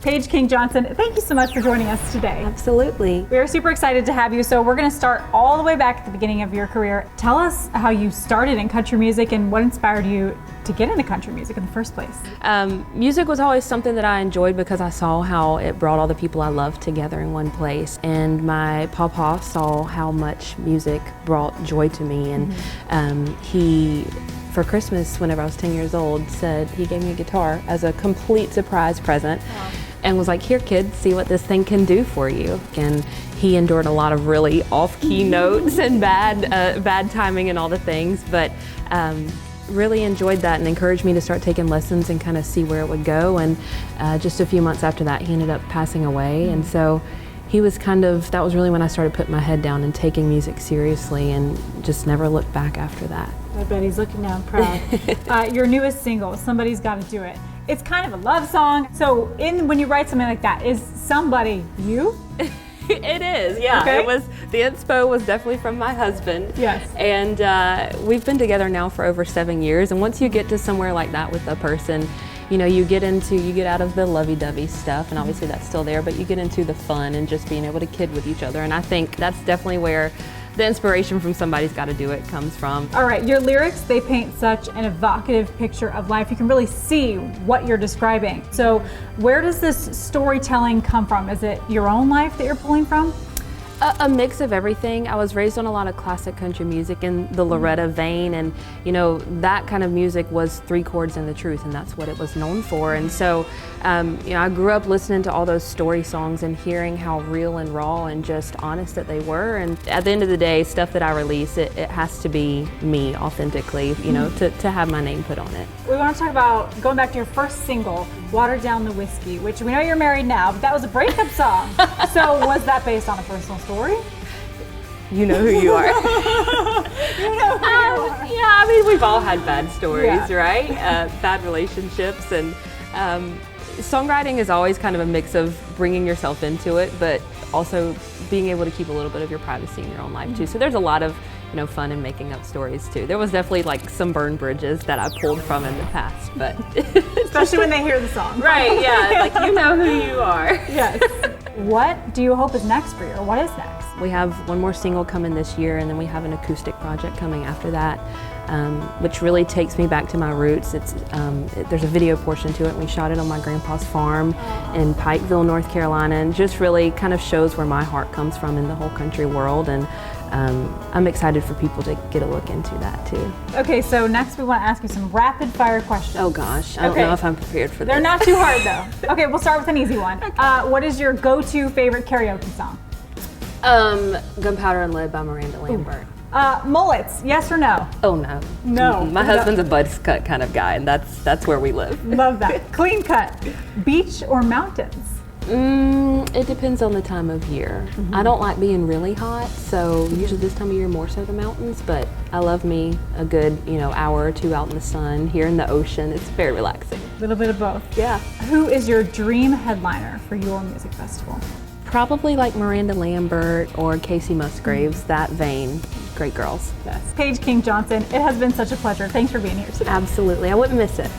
Paige King-Johnson, thank you so much for joining us today. Absolutely. We are super excited to have you. So we're going to start all the way back at the beginning of your career. Tell us how you started in country music and what inspired you to get into country music in the first place. Music was always something that I enjoyed because I saw how it brought all the people I loved together in one place. And my papa saw how much music brought joy to me. And he, for Christmas, whenever I was 10 years old, said he gave me a guitar as a complete surprise present. Wow. And was like, here kids, see what this thing can do for you. And he endured a lot of really off-key notes and bad timing and all the things, but really enjoyed that and encouraged me to start taking lessons and kind of see where it would go. And just a few months after that, he ended up passing away. And so he was that was really when I started putting my head down and taking music seriously and just never looked back after that. I bet he's looking down proud. Your newest single, Somebody's Gotta Do It. It's kind of a love song. So when you write something like that, is somebody you? It is, yeah. Okay. The inspo was definitely from my husband. Yes. And we've been together now for over 7 years. And once you get to somewhere like that with a person, you know, you get out of the lovey-dovey stuff, and obviously that's still there, but you get into the fun and just being able to kid with each other. And I think that's definitely where the inspiration from Somebody's Gotta Do It comes from. All right, your lyrics, they paint such an evocative picture of life. You can really see what you're describing. So where does this storytelling come from? Is it your own life that you're pulling from? A mix of everything. I was raised on a lot of classic country music in the Loretta vein, and you know, that kind of music was 3 chords and the truth, and that's what it was known for. And so you know, I grew up listening to all those story songs and hearing how real and raw and just honest that they were. And at the end of the day, stuff that I release, it has to be me authentically, you know, to have my name put on it. We want to talk about going back to your first single, Watered Down the Whiskey, which we know you're married now, but that was a breakup song. So was that based on a personal story? You know who you are. You know who you are. Yeah, I mean, we've all had bad stories, Yeah. right? Bad relationships, and songwriting is always kind of a mix of bringing yourself into it, but also being able to keep a little bit of your privacy in your own life too. So there's a lot of, you know, fun in making up stories too. There was definitely like some burned bridges that I pulled from in the past, but Especially when they hear the song. right, yeah, like you know who you are. Yes. What do you hope is next for you, or what is next? We have one more single coming this year, and then we have an acoustic project coming after that, which really takes me back to my roots. There's a video portion to it. We shot it on my grandpa's farm in Pikeville, North Carolina, and just really kind of shows where my heart comes from in the whole country world. And I'm excited for people to get a look into that too. Okay, so next we want to ask you some rapid fire questions. Oh gosh, I don't know if I'm prepared for this. They're not too hard though. Okay, we'll start with an easy one. What is your go-to favorite karaoke song? Gunpowder and Lead by Miranda Lambert. Mullets, yes or no? Oh no. No. My husband's a buzz cut kind of guy, and that's where we live. Love that. Clean cut. Beach or mountains? It depends on the time of year. I don't like being really hot, so usually this time of year more so the mountains, but I love me a good, you know, hour or 2 out in the sun, here in the ocean. It's very relaxing. A little bit of both. Yeah. Who is your dream headliner for your music festival? Probably like Miranda Lambert or Casey Musgraves, that vein. Great girls. Yes. Paige King-Johnson, it has been such a pleasure. Thanks for being here today. Absolutely, I wouldn't miss it.